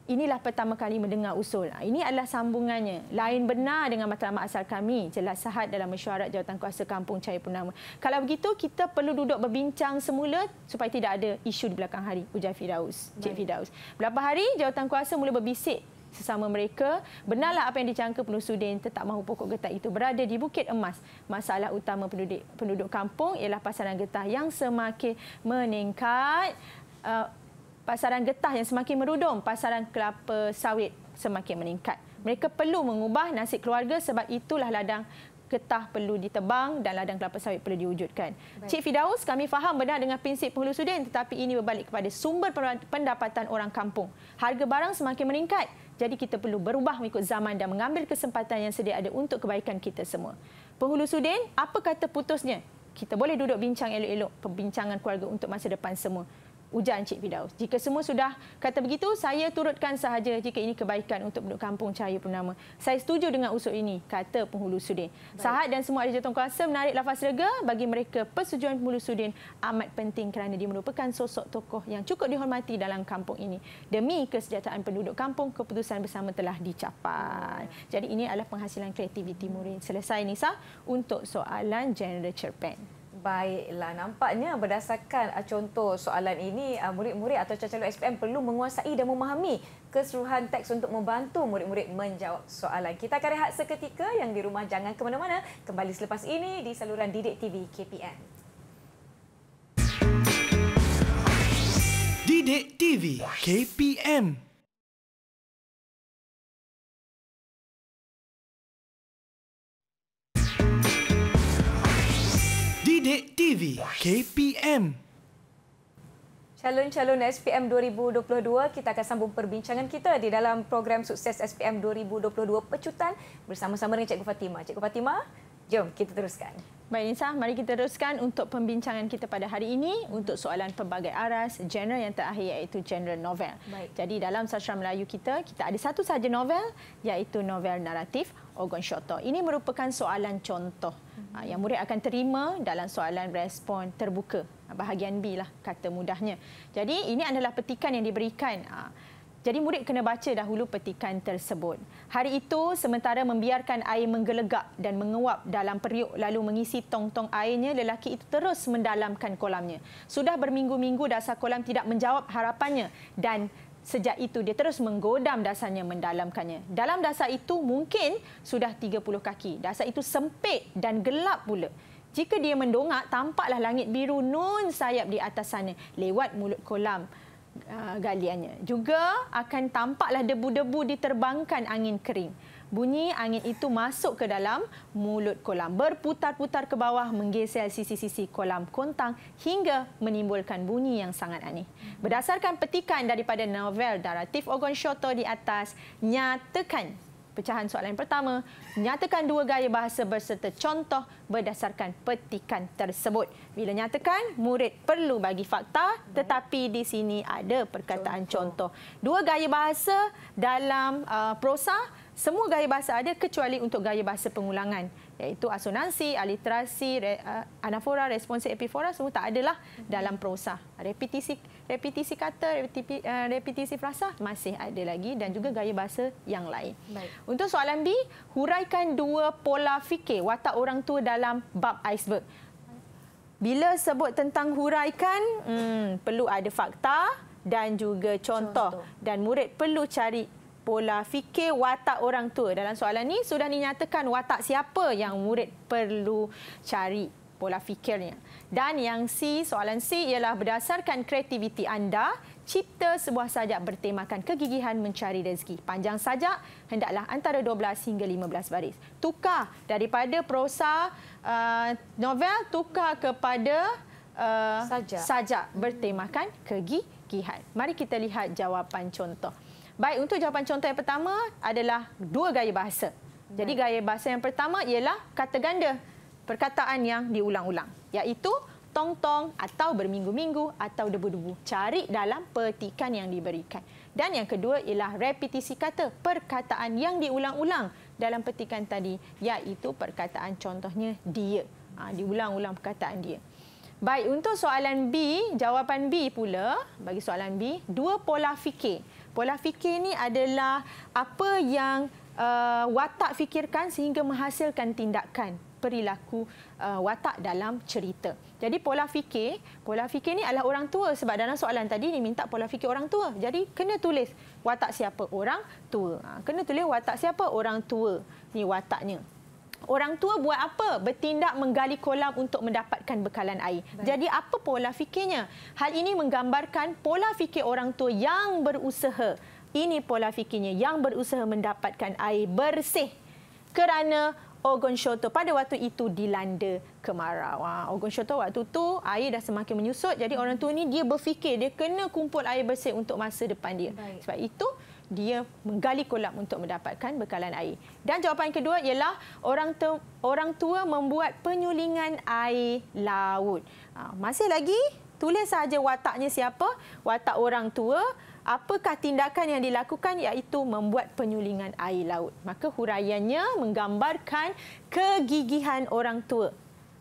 Inilah pertama kali mendengar usul. Ini adalah sambungannya. Lain benar dengan matlamat asal kami. Jelas Sahad dalam mesyuarat Jawatankuasa Kampung Cahaya Purnama. Kalau begitu, kita perlu duduk berbincang semula supaya tidak ada isu di belakang hari. Ujar Firdaus, Cik Firdaus. Beberapa hari, Jawatankuasa mula berbisik sesama mereka. Benarlah apa yang dicangka Penghulu Sudin tetap mahu pokok getah itu berada di Bukit Emas. Masalah utama penduduk kampung ialah pasaran getah yang semakin meningkat. Pasaran getah yang semakin merudum, pasaran kelapa sawit semakin meningkat. Mereka perlu mengubah nasib keluarga, sebab itulah ladang getah perlu ditebang dan ladang kelapa sawit perlu diwujudkan. Cik Firdaus, kami faham benar dengan prinsip Penghulu Sudin, tetapi ini berbalik kepada sumber pendapatan orang kampung. Harga barang semakin meningkat, jadi kita perlu berubah mengikut zaman dan mengambil kesempatan yang sedia ada untuk kebaikan kita semua. Penghulu Sudin, apa kata putusnya? Kita boleh duduk bincang elok-elok, perbincangan keluarga untuk masa depan semua. Ujar Encik Firdaus. Jika semua sudah kata begitu, saya turutkan sahaja jika ini kebaikan untuk penduduk kampung Cahaya Purnama. Saya setuju dengan usul ini, kata Penghulu Sudin. Sahad dan semua ahli jawatankuasa menarik lafaz rega. Bagi mereka, persetujuan Penghulu Sudin amat penting kerana dia merupakan sosok tokoh yang cukup dihormati dalam kampung ini. Demi kesejahteraan penduduk kampung, keputusan bersama telah dicapai. Jadi ini adalah penghasilan kreativiti murid. Selesai Nisa untuk soalan genre cerpen. Baiklah, nampaknya berdasarkan contoh soalan ini, murid-murid atau calon SPM perlu menguasai dan memahami keseluruhan teks untuk membantu murid-murid menjawab soalan. Kita akan rehat seketika, yang di rumah jangan ke mana-mana. Kembali selepas ini di saluran Didik TV KPM. Didik TV KPM. Didik TV KPM. Calon-calon SPM 2022, kita akan sambung perbincangan kita di dalam program Sukses SPM 2022 Pecutan bersama-sama dengan Cikgu Fatimah. Cikgu Fatimah, jom kita teruskan. Baik Nisa, mari kita teruskan untuk pembincangan kita pada hari ini untuk soalan pelbagai aras, genre yang terakhir iaitu genre novel. Jadi dalam sastra Melayu kita ada satu sahaja novel iaitu novel naratif Ogon Syoto. Ini merupakan soalan contoh yang murid akan terima dalam soalan respon terbuka. Bahagian B lah kata mudahnya. Jadi ini adalah petikan yang diberikan. Jadi murid kena baca dahulu petikan tersebut. Hari itu sementara membiarkan air menggelegak dan menguap dalam periuk lalu mengisi tong-tong airnya, lelaki itu terus mendalamkan kolamnya. Sudah berminggu-minggu dasar kolam tidak menjawab harapannya dan sejak itu dia terus menggodam dasarnya, mendalamkannya. Dalam dasar itu mungkin sudah 30 kaki. Dasar itu sempit dan gelap pula. Jika dia mendongak, tampaklah langit biru nun sayap di atas sana lewat mulut kolam galiannya. Juga akan tampaklah debu-debu diterbangkan angin kering. Bunyi angin itu masuk ke dalam mulut kolam, berputar-putar ke bawah, menggeser sisi-sisi kolam kontang hingga menimbulkan bunyi yang sangat aneh. Berdasarkan petikan daripada novel naratif Ogon Shoto di atas, nyatakan pecahan soalan pertama, nyatakan 2 gaya bahasa berserta contoh berdasarkan petikan tersebut. Bila nyatakan, murid perlu bagi fakta, tetapi di sini ada perkataan contoh. 2 gaya bahasa dalam prosa, semua gaya bahasa ada kecuali untuk gaya bahasa pengulangan, iaitu asonansi, aliterasi, anafora, responsif, epifora, semua tak adalah dalam prosa. Repetisi kata, repetisi frasa masih ada lagi dan juga gaya bahasa yang lain. Baik. Untuk soalan B, huraikan 2 pola fikir watak orang tua dalam bab iceberg. Bila sebut tentang huraikan, perlu ada fakta dan juga contoh. Dan murid perlu cari pola fikir watak orang tua. Dalam soalan ini sudah dinyatakan watak siapa yang murid perlu cari pola fikirnya. Dan yang C, soalan C ialah berdasarkan kreativiti anda, cipta sebuah sajak bertemakan kegigihan mencari rezeki. Panjang sajak hendaklah antara 12 hingga 15 baris. Tukar daripada prosa novel, tukar kepada sajak bertemakan kegigihan. Mari kita lihat jawapan contoh. Baik, untuk jawapan contoh yang pertama adalah 2 gaya bahasa. Jadi gaya bahasa yang pertama ialah kata ganda, perkataan yang diulang-ulang, iaitu tong-tong atau berminggu-minggu atau debu-debu. Cari dalam petikan yang diberikan. Dan yang kedua ialah repetisi kata, perkataan yang diulang-ulang dalam petikan tadi, iaitu perkataan contohnya dia. Diulang-ulang perkataan dia. Baik, untuk soalan B, jawapan B pula, bagi soalan B, 2 pola fikir. Pola fikir ini adalah apa yang watak fikirkan sehingga menghasilkan tindakan, perilaku watak dalam cerita. Jadi pola fikir ni adalah orang tua, sebab dalam soalan tadi diminta pola fikir orang tua. Jadi kena tulis watak siapa? Orang tua. Kena tulis watak siapa? Orang tua. Ni wataknya. Orang tua buat apa? Bertindak menggali kolam untuk mendapatkan bekalan air. Baik. Jadi apa pola fikirnya? Hal ini menggambarkan pola fikir orang tua yang berusaha. Ini pola fikirnya, yang berusaha mendapatkan air bersih. Kerana Ogon Shoto pada waktu itu dilanda kemarau. Ogon Shoto waktu itu air dah semakin menyusut. Jadi orang tua ni dia berfikir dia kena kumpul air bersih untuk masa depan dia. Baik. Sebab itu dia menggali kolam untuk mendapatkan bekalan air. Dan jawapan kedua ialah orang tua membuat penyulingan air laut. Masih lagi, tulis saja wataknya siapa, watak orang tua, apakah tindakan yang dilakukan, iaitu membuat penyulingan air laut. Maka huraiannya menggambarkan kegigihan orang tua.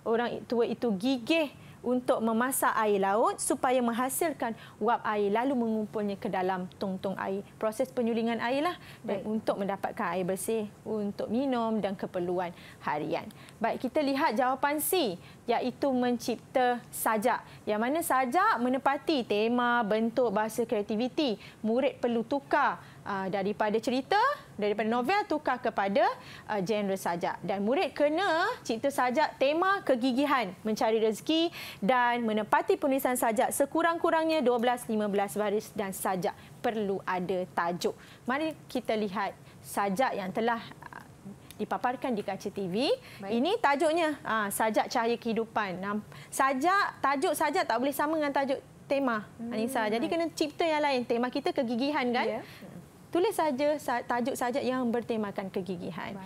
Orang tua itu gigih untuk memasak air laut supaya menghasilkan uap air lalu mengumpulnya ke dalam tong-tong air. Proses penyulingan air lah, dan untuk mendapatkan air bersih untuk minum dan keperluan harian. Baik, kita lihat jawapan C, iaitu mencipta sajak. Yang mana sajak menepati tema, bentuk, bahasa, kreativiti. Murid perlu tukar daripada cerita, daripada novel tukar kepada genre sajak. Dan murid kena cipta sajak tema kegigihan mencari rezeki dan menepati penulisan sajak sekurang-kurangnya 12-15 baris, dan sajak perlu ada tajuk. Mari kita lihat sajak yang telah dipaparkan di kaca TV. Baik. Ini tajuknya, sajak cahaya kehidupan. Tajuk sajak tak boleh sama dengan tajuk tema, Anissa. Jadi kena cipta yang lain. Tema kita kegigihan kan? Yeah. Tulis saja tajuk sajak yang bertemakan kegigihan.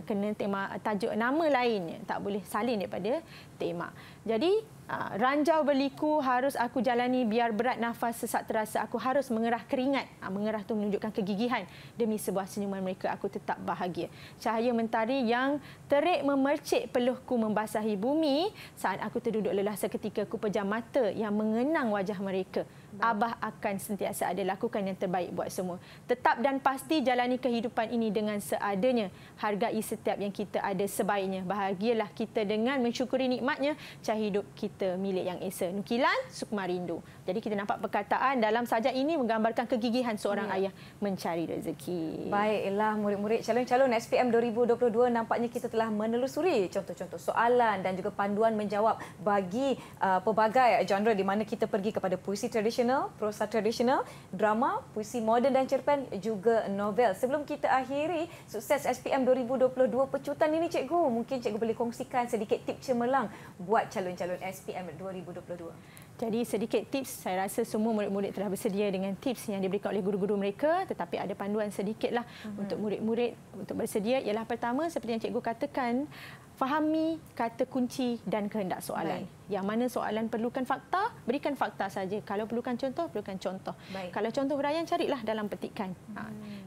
Kena tema tajuk nama lain, tak boleh salin daripada tema. Jadi ranjau berliku harus aku jalani, biar berat nafas sesak terasa, aku harus mengerah keringat. Mengerah tu menunjukkan kegigihan. Demi sebuah senyuman mereka aku tetap bahagia. Cahaya mentari yang terik memercik peluhku membasahi bumi. Saat aku terduduk lelah seketika, ku pejam mata yang mengenang wajah mereka. Abah akan sentiasa ada, lakukan yang terbaik buat semua. Tetap dan pasti jalani kehidupan ini dengan seadanya. Hargai setiap yang kita ada sebaiknya. Bahagialah kita dengan mensyukuri nikmatnya. Cahaya hidup kita milik Yang Esa. Nukilan Sukmarindu. Jadi kita nampak perkataan dalam sajak ini menggambarkan kegigihan seorang ayah mencari rezeki. Baiklah murid-murid calon-calon SPM 2022, nampaknya kita telah menelusuri contoh-contoh soalan dan juga panduan menjawab bagi pelbagai genre di mana kita pergi kepada puisi tradisional, prosa tradisional, drama, puisi moden dan cerpen, juga novel. Sebelum kita akhiri sukses SPM 2022 pecutan ini, cikgu, mungkin cikgu boleh kongsikan sedikit tips cemerlang buat calon-calon SPM 2022. Jadi sedikit tips, saya rasa semua murid-murid telah bersedia dengan tips yang diberikan oleh guru-guru mereka, tetapi ada panduan sedikitlah untuk murid-murid untuk bersedia. Ialah pertama, seperti yang cikgu katakan, fahami kata kunci dan kehendak soalan. Yang mana soalan perlukan fakta, berikan fakta saja. Kalau perlukan contoh, perlukan contoh. Kalau contoh huraian, carilah dalam petikan.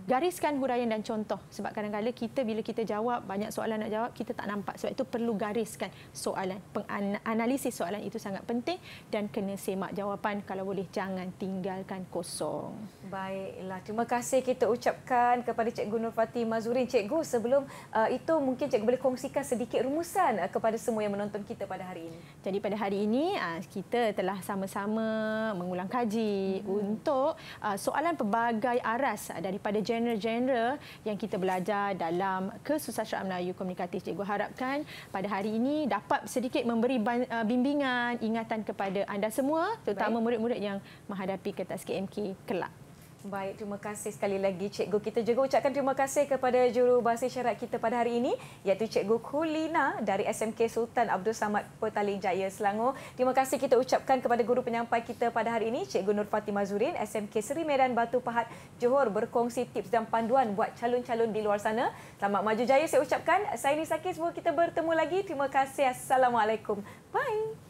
Gariskan huraian dan contoh. Sebab kadang-kadang kita bila kita jawab, banyak soalan nak jawab, kita tak nampak. Sebab itu perlu gariskan soalan. Analisis soalan itu sangat penting dan kena semak jawapan. Kalau boleh, jangan tinggalkan kosong. Baiklah, terima kasih kita ucapkan kepada Cikgu Nurfati Mazurin. Cikgu, sebelum itu mungkin cikgu boleh kongsikan sedikit rumusan kepada semua yang menonton kita pada hari ini. Jadi pada hari ini kita telah sama-sama mengulang kaji untuk soalan pelbagai aras daripada genre-genre yang kita belajar dalam kesusastraan Melayu komunikatif. Cikgu harapkan pada hari ini dapat sedikit memberi bimbingan, ingatan kepada anda semua, terutama murid-murid yang menghadapi kertas KMK kelak. Baik, terima kasih sekali lagi cikgu. Kita juga ucapkan terima kasih kepada juru bahasa isyarat kita pada hari ini, iaitu Cikgu Kulina dari SMK Sultan Abdul Samad Petaling Jaya, Selangor. Terima kasih kita ucapkan kepada guru penyampai kita pada hari ini, Cikgu Nurfati Mazurin, SMK Seri Medan Batu Pahat, Johor, berkongsi tips dan panduan buat calon-calon di luar sana. Selamat maju jaya saya ucapkan. Saya Nisa Kis, kita bertemu lagi. Terima kasih. Assalamualaikum. Bye.